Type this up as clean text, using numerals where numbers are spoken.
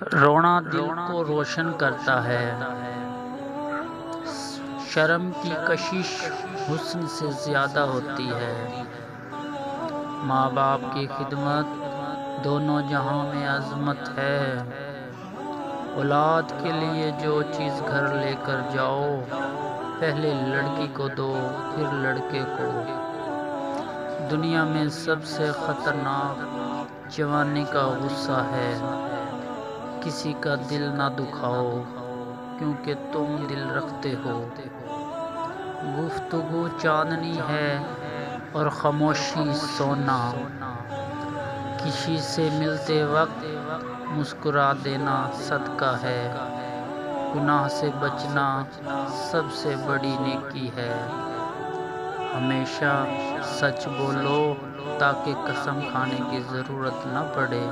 رونا دل کو روشن کرتا ہے، شرم کی کشش حسن سے زیادہ ہوتی ہے۔ ماں باپ کی خدمت دونوں جہاں میں عظمت ہے۔ اولاد کے لیے جو چیز گھر لے کر جاؤ، پہلے لڑکی کو دو پھر لڑکے کو۔ دنیا میں سب سے خطرناک جوانی کا غصہ ہے، کسی کا دل نہ دکھاؤ کیونکہ تم دل رکھتے ہو۔ گفتگو چاندنی ہے اور خاموشی سونا، کسی سے ملتے وقت مسکرا دینا صدقہ ہے۔ گناہ سے بچنا سب سے بڑی نیکی ہے۔ ہمیشہ سچ بولو تاکہ قسم کھانے کی ضرورت نہ پڑے۔